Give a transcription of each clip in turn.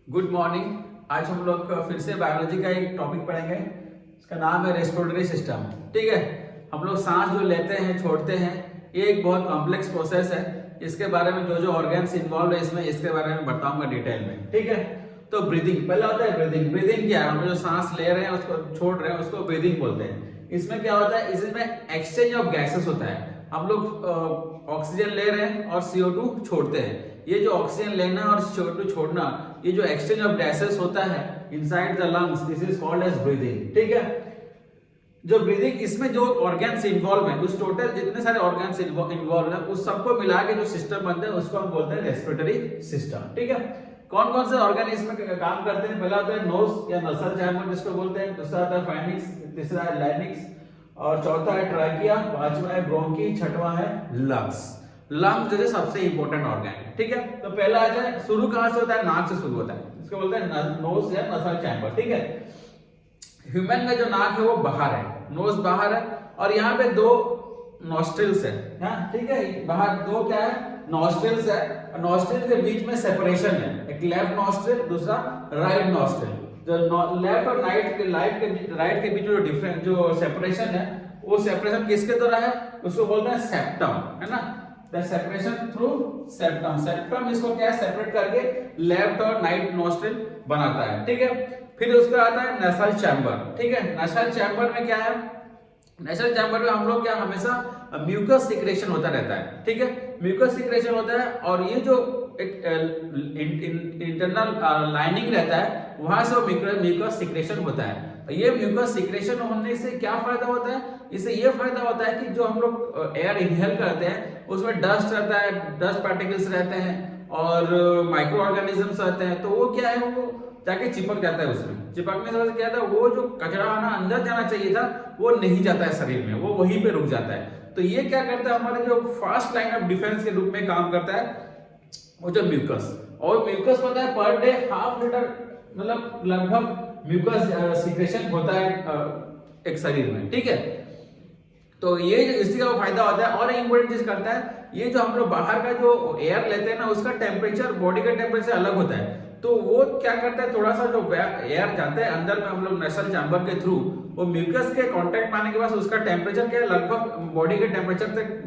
Good morning. आज हम लोग फिर से बायोलॉजी का एक टॉपिक पढ़ेंगे। इसका नाम है रेस्पिरेटरी सिस्टम। ठीक है, हम लोग सांस जो लेते हैं छोड़ते हैं, ये एक बहुत कॉम्प्लेक्स प्रोसेस है। इसके बारे में जो जो ऑर्गन्स इन्वॉल्व है इसमें, इसके बारे में बताऊंगा डिटेल में। ठीक है, तो ब्रीदिंग पहला होता है। ब्रीदिंग ब्रीदिंग क्या है? हम जो सांस ले रहे हैं उसको छोड़ रहे हैं उसको ब्रीदिंग बोलते हैं। इसमें क्या होता है? इसमें एक्सचेंज ऑफ गैसेस होता है। हम लोग ऑक्सीजन ले रहे हैं और CO2 छोड़ते हैं। ये जो ऑक्सीजन लेना और CO2 छोड़ना, ये जो एक्सचेंज ऑफ गैसेस होता है inside the lungs, this is called as breathing. ठीक है, जो ब्रीदिंग, इसमें जो ऑर्गन्स इन्वॉल्व है, उस टोटल जितने सारे ऑर्गन्स इन्वॉल्व है उस सबको मिला के जो सिस्टम बनता है उसको हम बोलते हैं रेस्पिरेटरी सिस्टम। ठीक है, कौन कौन से ऑर्गन इसमें काम करते हैं? पहला होता है नोज या नसल चैम्बर जिसको बोलते हैं, दूसरा होता है फाइनिक्स, तीसरा है लाइनिक्स और चौथा है ट्रैकिया, पांचवा है ब्रोंकी, छठवां है लंग्स। लंग्स जो है सबसे इंपॉर्टेंट ऑर्गन है। ठीक है, तो पहला आ जाए, शुरू कहां से होता है? नाक से शुरू होता है, इसको बोलते हैं नोज या नसल चैम्बर। ठीक है, ह्यूमन का जो नाक है वो बाहर है, नोज बाहर है और यहाँ पे दो नॉस्ट्रिल्स है। हाँ, ठीक है, बाहर दो क्या है? नॉस्ट्रिल्स है। नॉस्ट्रिल के बीच में सेपरेशन है, एक लेफ्ट नॉस्ट्रिल, दूसरा राइट नॉस्ट्रिल। जो लेफ्ट और राइट के बीच में जो डिफरेंस, जो सेपरेशन है, वो सेपरेशन किसके द्वारा है? उसको बोलते हैं सेप्टम, है ना। The separation through septum. Septum इसको क्या है? सेपरेट करके लेफ्ट और राइट नॉस्ट्रिल बनाता है। ठीक है, फिर उसका आता है नसल चैम्बर। ठीक है, नसल चैम्बर में क्या है? नसल चैम्बर में हम लोग क्या, हमेशा म्यूकस सिक्रेशन होता रहता है। ठीक है, म्यूकस सिक्रेशन होता है और ये जो एक इंटरनल लाइनिंग रहता है वहां से वो म्यूकस सिक्रेशन होता है। ये म्यूकस सिक्रेशन होने से क्या फायदा होता है? इससे ये फायदा होता है कि जो हम लोग एयर इनहेल करते हैं उसमें डस्ट रहता है, डस्ट पार्टिकल्स रहते हैं और माइक्रो ऑर्गेनिजम्स रहते हैं, तो वो क्या है, वो जाके चिपक जाता है। उसमें चिपकने से क्या था, वो जो कचरा आना अंदर जाना चाहिए था वो नहीं जाता है शरीर में, वो वहीं पे रुक जाता है। तो ये क्या करता है, हमारे जो फर्स्ट लाइन ऑफ डिफेंस के रूप में काम करता है वो जो म्यूकस। और म्यूकस पता है पर डे 1/2 लीटर, मतलब लगभग म्यूकस सिक्रेशन होता है एक शरीर में। ठीक है, तो ये इसी का फायदा होता है। और एक इंपॉर्टेंट चीज करता है, ये जो हम लोग बाहर का जो एयर लेते हैं ना, उसका टेम्परेचर बॉडी का टेम्परेचर अलग होता है। तो वो क्या करता है, थोड़ा सा जो एयर जाता है अंदर में हम लोग नसल चैम्बर के थ्रू, वो म्यूकस के कांटेक्ट पाने के बाद उसका टेम्परेचर क्या लगभग बॉडी के टेम्परेचर तक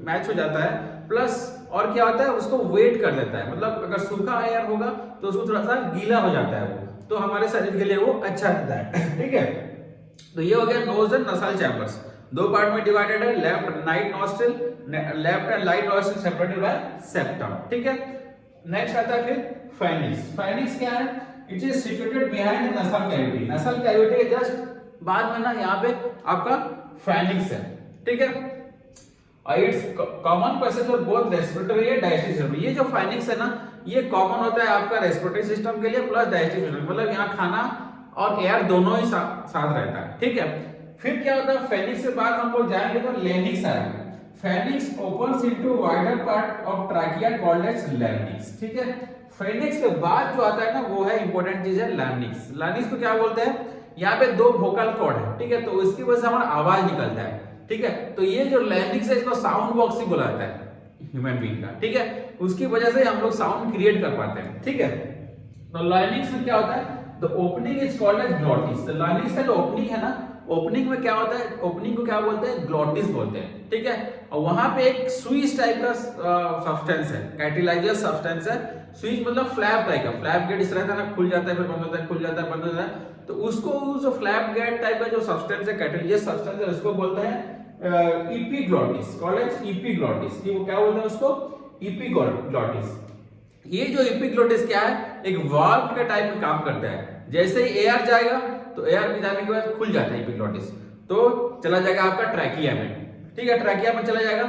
मैच हो जाता है। प्लस और क्या होता है, उसको वेट कर देता है। मतलब अगर सूखा एयर होगा तो उसको थोड़ा सा गीला हो जाता है वो, तो हमारे शरीर के लिए वो अच्छा रहता है। ठीक है, तो ये हो गया नोज एंड नसल चैम्बर्स। दो पार्ट में डिवाइडेड है, left right nostril, left and right nostril separated by septum. ठीक है, नेक्स्ट आता है फिर फाइनिक्स। फाइनिक्स क्या है? इट इज सिचुएटेड बिहाइंड नसल कैविटी। नसल कैविटी के जस्ट बाद में ना यहाँ पे आपका फाइनिक्स है। ठीक है, it's common passage for both respiratory and digestive system. ये जो फाइनिक्स है ना, ये कॉमन होता है आपका रेस्पिरेटरी सिस्टम के लिए प्लस डाइजेस्टिव सिस्टम, मतलब यहाँ खाना और एयर दोनों ही साथ रहता है। ठीक है, फिर क्या होता है, फेनिक्स के बाद हम लोग जाएंगे तो लेनिक्स आएगा। Pharynx opens into wider part of trachea called as larynx. ठीक है, फेनिक्स के बाद जो आता है ना वो है इंपॉर्टेंट चीज है लैर्निक्स। लैर्निक्स को क्या बोलते हैं? यहाँ पे दो वोकल कॉर्ड है। ठीक है, तो इसकी वजह से हमारा आवाज निकलता है। ठीक है, तो ये जो लैर्निक्स है इसको साउंड बॉक्स ही बोला जाता है ह्यूमन बीइंग का। ठीक है, उसकी वजह से हम लोग साउंड क्रिएट कर पाते हैं। ठीक है, तो लैर्निक्स में क्या होता है, the opening is called as glottis. तो लैर्निक्स का जो ओपनिंग है ना, ओपनिंग में क्या होता है, ओपनिंग को क्या बोलते हैं? ग्लॉटिस बोलते हैं। ठीक है, और वहां पे एक स्विच टाइप का सब्सटेंस है, कैटिलाइजस सब्सटेंस है। स्विच मतलब फ्लैप टाइप का, फ्लैप गेट इस रहता है ना, खुल जाता है फिर बंद होता है, खुल जाता है बंद होता है। तो उसको जो फ्लैप गेट टाइप का जो सब्सटेंस है, कैटिलाइजस सब्सटेंस है, उसको बोलते हैं इपीग्लॉटिस। कॉलेज इपीग्लॉटिस, ये वो क्या बोलते हैं उसको? इपीग्लॉटिस। ये जो इपीग्लॉटिस क्या है, एक वाल्व के टाइप में काम करता है। जैसे ही एयर जाएगा तो एयर में जाने के बाद खुल जाता है इपीग्लॉटिस, तो चला जाएगा आपका ट्रैकिया में। ठीक है, ट्रैकिया में चला जाएगा।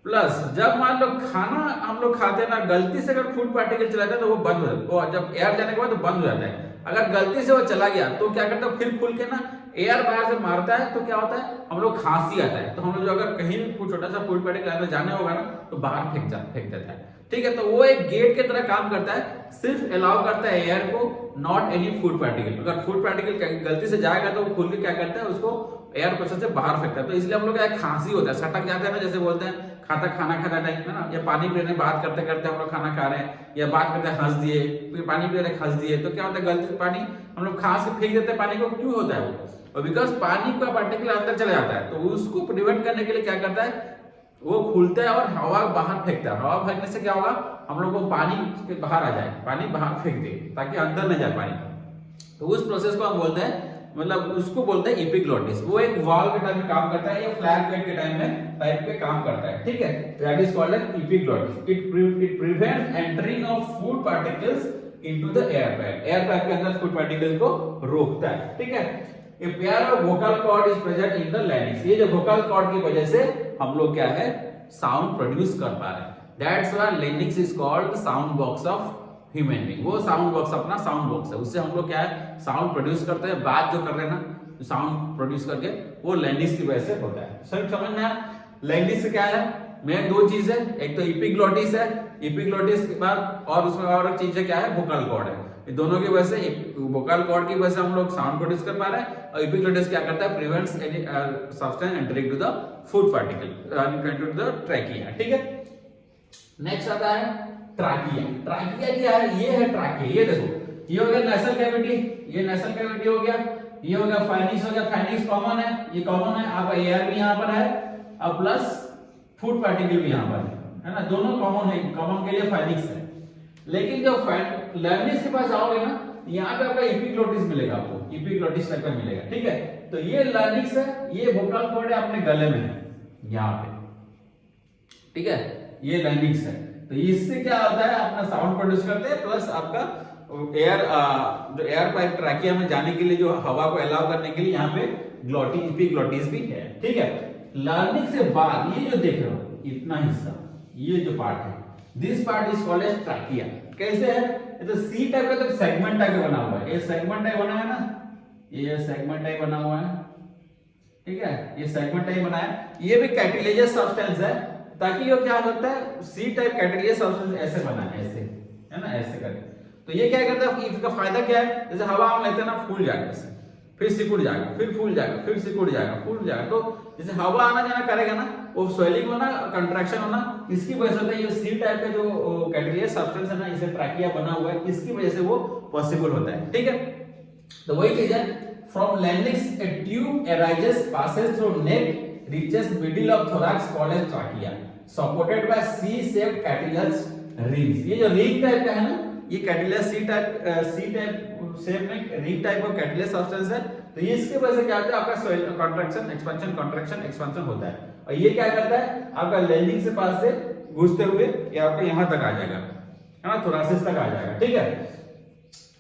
प्लस जब मान लो खाना हम लोग खाते हैं ना, गलती से अगर फूड पार्टिकल चला जाता है तो वो बंद हो जाता है, वो जब एयर जाने के बाद तो बंद हो जाता है। अगर गलती से वो चला गया तो क्या करता है, फिर खुल के ना एयर बाहर से मारता है तो क्या होता है, हम लोग खांसी आता है। तो हम लोग जो अगर कहीं भी छोटा सा फूड पार्टिकल अंदर जाने होगा ना तो बाहर फेंक देता है। ठीक है, तो वो एक गेट की तरह काम करता है, सिर्फ अलाउ करता है एयर को, नॉट एनी फूड पार्टिकल। अगर फूड पार्टिकल गलती से जाएगा तो खुल के क्या करता है, उसको एयर प्रेशर से बाहर फेंकता है। तो इसलिए हम लोग क्या खांसी होता है, सटक जाते हैं ना, जैसे बोलते हैं खाना खाता टाइम में ना, या पानी पी रहे बात करते करते हम लोग खाना खा रहे हैं, या बात करते हंस दिए, फिर पानी पी रहे हंस दिए, तो क्या होता है गलती से पानी हम लोग खांस के फेंक देते हैं पानी को। क्यों होता है वो? और बिकॉज पानी का पार्टिकल अंदर चला जाता है, तो उसको प्रिवेंट करने के लिए क्या करता है, वो खुलता है और हवा बाहर फेंकता है। हवा फेंकने से क्या होगा, हम लोग को पानी के बाहर आ जाए, पानी बाहर फेंक दे ताकि अंदर न जाए पानी। तो उस प्रोसेस को हम बोलते हैं, मतलब उसको बोलते हैं एपिग्लोटिस। वो एक वाल्व के टाइम में काम करता है, या फ्लैग गेट के टाइम में पाइप पे काम करता है, ठीक है। That is called as epiglottis. It prevents entering of food particles into the air pipe. Air pipe के अंदर फूड पार्टिकल्स को रोकता है, ठीक है। A pair of vocal cord is present in the larynx। ये जो vocal cord की वजह से हम लोग क्या है, साउंड प्रोड्यूस कर पा रहे हैं। That's why larynx is called sound box of human being। वो साउंड बॉक्स अपना साउंड बॉक्स है, उससे हम लोग क्या है साउंड प्रोड्यूस करते हैं। बात जो कर रहे हैं ना, साउंड प्रोड्यूस करके, वो larynx की वजह से होता है। सर समझना है, larynx से क्या है, मेन दो चीज है, एक तो एपिग्लोटिस है, एपिग्लोटिस के बाद और उसमें और एक चीज है क्या है, वोकल कॉर्ड है। ये दोनों की वजह से, वोकल कॉर्ड की वजह से हम लोग साउंड प्रोड्यूस कर पा रहे हैं, और एपिग्लोटिस क्या करता है, prevents any substance entering to the food particle to the trachea, ठीक है। नेक्स्ट आता है ट्रैकिया। ट्रैकिया क्या है, ये है ट्रैकिया। ये देखो, ये हो गया नेसल कैविटी, ये नेसल कैविटी हो गया, ये हो गया फाइनिक्स हो गया। फाइनिक्स कॉमन है, ये कॉमन है, आपका एयर भी यहाँ पर है और प्लस फूड पार्टिकल भी यहाँ पर है ना, दोनों कॉमन है। कॉमन के लिए फाइनिक्स है। लेकिन जब लैरिंक्स के पास जाओगे ना, यहाँ पे आपका एपिग्लोटिस मिलेगा, आपको एपिग्लोटिस टाइप का मिलेगा, ठीक है। तो ये लैरिंक्स है, ये वोकल कॉर्ड है अपने गले में है यहाँ पे, ठीक है। ये लैरिंक्स है, तो इससे क्या होता है, अपना साउंड प्रोड्यूस करते हैं, प्लस आपका एयर जो एयर पाइप ट्रैकिया में जाने के लिए जो हवा को अलाउ करने के लिए यहाँ पे एपिग्लोटिस भी है, ठीक है। लैरिंक्स से बाद ये जो देख रहे हो इतना हिस्सा, ये जो पार्ट है, this part is called as trachea. कैसे है, ये तो सी टाइप का, तो सेगमेंट टाइप का बना हुआ है। ये सेगमेंट टाइप बना है ना, ये सेगमेंट टाइप बना हुआ है, ठीक है। ये सेगमेंट टाइप बना है, ये भी कैटिलेजस सब्सटेंस है, ताकि ये क्या होता है, सी टाइप कैटिलेजस सब्सटेंस ऐसे बना है, ऐसे है ना, ऐसे करके। तो ये क्या करता है, इसका फायदा क्या है, जैसे हवा हम लेते हैं ना, फूल जाएगा ऐसे, फिर सिकुड़ जाएगा, फिर फूल जाएगा, फिर सिकुड़ जाएगा, फूल जाएगा। तो जैसे हवा आना जाना करेगा ना, वो स्वेलिंग होना, कंट्रैक्शन होना, इसकी वजह से होता है। ये सी टाइप का जो कैटिलेजस सब्सटेंस है ना, इसे ट्रैकिया बना हुआ है, इसकी वजह से वो पॉसिबल होता है, ठीक है। तो वही चीज है, from larynx a tube arises, passes through neck, reaches middle of thorax called as trachea, supported by C shaped cartilaginous rings. ये जो रिंग टाइप का है ना, ये कैटिलेज सी टाइप शेप में ring type of cartilage substance है। तो ये इसके वजह से क्या होता है, आपका कॉन्ट्रैक्शन एक्सपेंशन, कॉन्ट्रैक्शन एक्सपेंशन होता है। और ये क्या करता है, आपका लैरिंक्स से पास से घुसते हुए ये आपको यहां तक आ जाएगा, है ना, थोरैसिस तक आ जाएगा, ठीक है।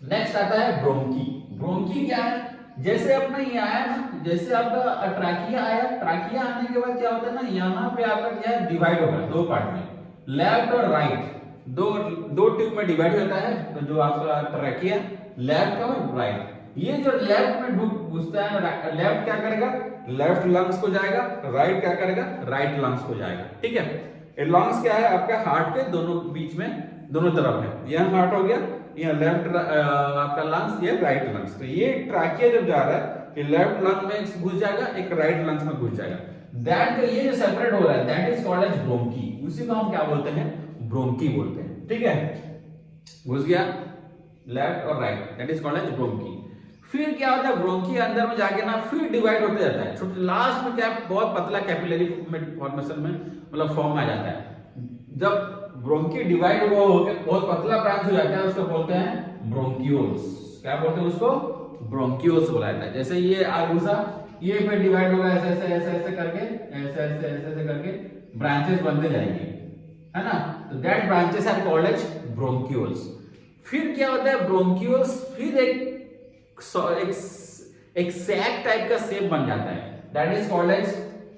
नेक्स्ट आता है ब्रोंकी। ब्रोंकी क्या है, जैसे अपना ये आया ना, जैसे आपका ट्रैकिया आया, ट्रैकिया आने के बाद क्या होता है ना, यहाँ पे आपका क्या है, डिवाइड होगा दो पार्ट में, लेफ्ट और राइट, दो ट्यूब में डिवाइड होता है। तो जो आपका ट्रैकिया लेफ्ट और राइट, ये जो लेफ्ट में घुसता है, लेफ्ट क्या करेगा, लेफ्ट लंग्स को जाएगा, राइट क्या करेगा, राइट लंग्स को जाएगा, ठीक है। ये लंग्स क्या है, आपका हार्ट के दोनों बीच में, दोनों तरफ है। यह हार्ट हो गया, यह लेफ्ट आपका लंग्स, ये राइट लंग्स। तो ये ट्रैकिया जब जा रहा है, ये लेफ्ट लंग में घुस जाएगा, एक राइट लंग्स में घुस जाएगा। दैट जो ये जो सेपरेट हो रहा है, that is called as bronchi. उसी को हम क्या बोलते हैं, ब्रोंकी बोलते हैं, ठीक है। घुस गया लेफ्ट और right, that is called as bronchi. फिर क्या होता है, ब्रोंकी अंदर में जाके ना फिर डिवाइड होते जाता है, छोटे लास्ट में क्या बहुत पतला कैपिलरी फॉर्मेशन में, मतलब फॉर्म में आ जाता है। जब ब्रोंकी डिवाइड हुआ होकर बहुत पतला ब्रांच हो जाता है, उसको बोलते हैं ब्रोंक्यूल्स। क्या बोलते हैं उसको, ब्रोंक्यूल्स बोला जाता है। जैसे ये आगुसा, ये पे डिवाइड होगा ऐसे ऐसे ऐसे ऐसे करके, ऐसे ऐसे ऐसे ऐसे करके ब्रांचेस बनते जाएंगे, है ना। तो that branches are called as bronchioles. फिर क्या होता है, ब्रोंक्यूल्स फिर एक सैक टाइप का शेप बन जाता है, that is called as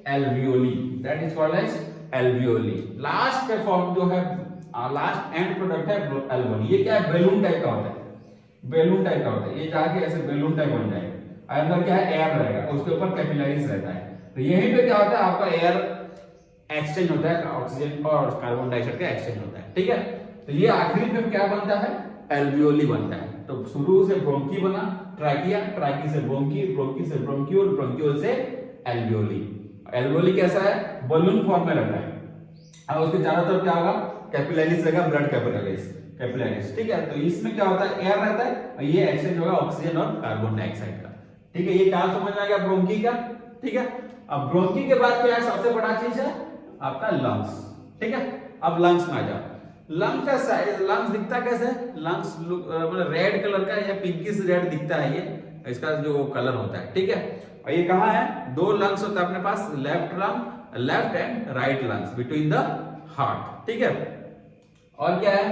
alveoli, that is called as alveoli. Last का फॉर्म जो है, लास्ट एंड प्रोडक्ट है एल्वियोली। ये क्या है, बैलून टाइप का होता है, बैलून टाइप का होता है। ये जाके ऐसे बैलून टाइप बन जाएगा, अंदर क्या है, एयर रहेगा, उसके ऊपर कैपिलरीज रहता है। तो यहीं पे क्या होता है, आपका एयर एक्सचेंज होता है, ऑक्सीजन और कार्बन डाइऑक्साइड का एक्सचेंज होता है, ठीक है। तो ये आखिरी में क्या बनता है, एल्वियोली बनता है। तो शुरू से ब्रोंकी बना, ट्रैकिया, ट्रैकी से ब्रोंकी, ब्रोंकी से ब्रोंक्यूल, ब्रोंक्यूल से एल्वियोली। एल्वियोली कैसा है, बलून फॉर्म में रहता है, अब उसके चारों तरफ क्या होगा, कैपिलरीज रहेगा, ब्लड कैपिलरीज, ठीक है। तो इसमें क्या होता है, एयर रहता है और ये एक्सचेंज होगा ऑक्सीजन और कार्बन डाइऑक्साइड का, ठीक है। ये क्या समझ में आ गया ब्रोंकी का, ठीक है। अब ब्रोंकी के बाद क्या है, सबसे बड़ा चीज है आपका लंग्स, ठीक है। अब लंग्स में आ जाओ। लंग का साइज, लंग्स दिखता कैसे, लंग्स मतलब रेड कलर का या पिंकिश रेड दिखता है, ये इसका जो कलर होता है, ठीक है। और ये कहाँ है, दो लंग्स होता है अपने पास, left and right lungs between the heart, ठीक है। और क्या है,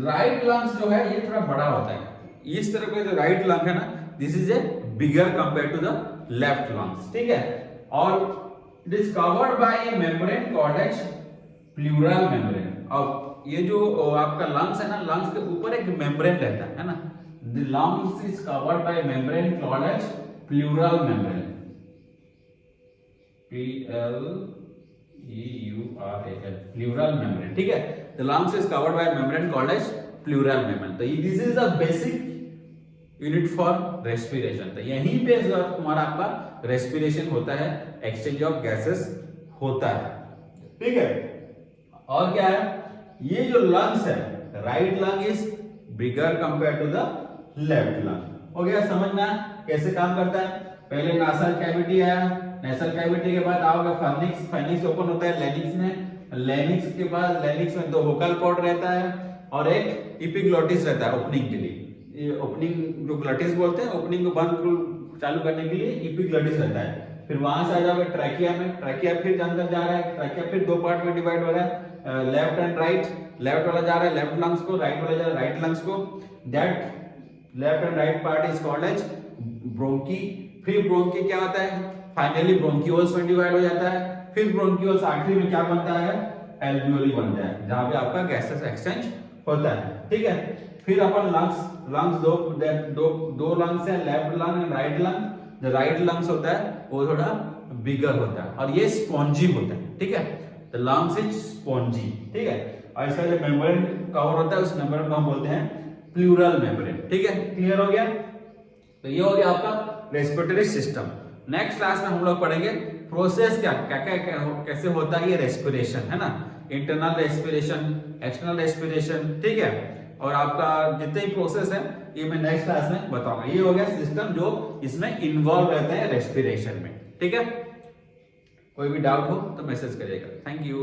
राइट लंग्स जो है ये थोड़ा बड़ा होता है, इस तरह का जो राइट लंग है ना, this is a bigger compare to the left lungs, ठीक है। और it is covered by a membrane called as pleural membrane. अब ये जो आपका लंग्स है ना, लंग्स के ऊपर एक मेम्ब्रेन रहता है ना, the lungs is covered by membrane called as pleural membrane, PLEURAL, pleural membrane, ठीक है। The lungs is covered by membrane called as pleural membrane. तो this is the basic unit for respiration. तो यहीं पे तुम्हारा आपका रेस्पिरेशन होता है, एक्सचेंज ऑफ गैसेस होता है, ठीक है। और क्या है, ये जो लंग्स है, right lung is bigger compare to the left lung. हो गया समझना कैसे काम करता है। पहले नासल कैविटी आया, नेसल कैविटी के बाद आओगे फर्निक्स, फर्निक्स ओपन होता है लेनिक्स में, लेनिक्स के बाद लेनिक्स में दो वोकल कॉर्ड रहता है और एक एपिग्लोटिस रहता है ओपनिंग के लिए। ये ओपनिंग जो ग्लटिस बोलते हैं, ओपनिंग को बंद चालू करने के लिए एपिग्लोटिस रहता है। फिर वहां से आ जाओगे ट्रैकिया में, ट्रैकिया फिर अंदर जा रहा है, ट्रैकिया फिर दो पार्ट में डिवाइड हो रहा है, लेफ्ट एंड राइट, लेफ्ट वाला जा रहा है लेफ्ट लंग्स को, राइट वाला जा रहा है राइट लंग्स को। That left and right part is called as bronchi. फिर ब्रोंकी क्या होता है, फाइनली ब्रोंकियोल्स में डिवाइड हो जाता है। फिर ब्रोंकियोल्स आखिरी में क्या बनता है, एल्वियोली बनता है, जहां पे आपका गैसेस एक्सचेंज होता है, ठीक है। फिर अपन लंग्स दो लंग्स है, left lung and right lung. जो राइट लंग्स होता है वो थोड़ा बिगर होता है और ये स्पॉन्जी होता है, ठीक है। तो लंग्स इज स्पॉन्जी, ठीक है। और इसका जो मेम्ब्रेन कवर होता है उस मेम्ब्रेन को हम बोलते हैं प्लूरल मेम्ब्रेन, ठीक है। क्लियर हो गया। तो ये हो गया आपका रेस्पिरेटरी सिस्टम। नेक्स्ट क्लास में हम लोग पढ़ेंगे प्रोसेस क्या कैसे होता है ये रेस्पिरेशन, है ना, इंटरनल रेस्पिरेशन, एक्सटर्नल रेस्पिरेशन, ठीक है। और आपका जितने ही प्रोसेस है ये मैं नेक्स्ट क्लास में बताऊंगा। ये हो गया सिस्टम जो इसमें इन्वॉल्व रहते हैं रेस्पिरेशन में, ठीक है। कोई भी डाउट हो तो मैसेज करिएगा। Thank you.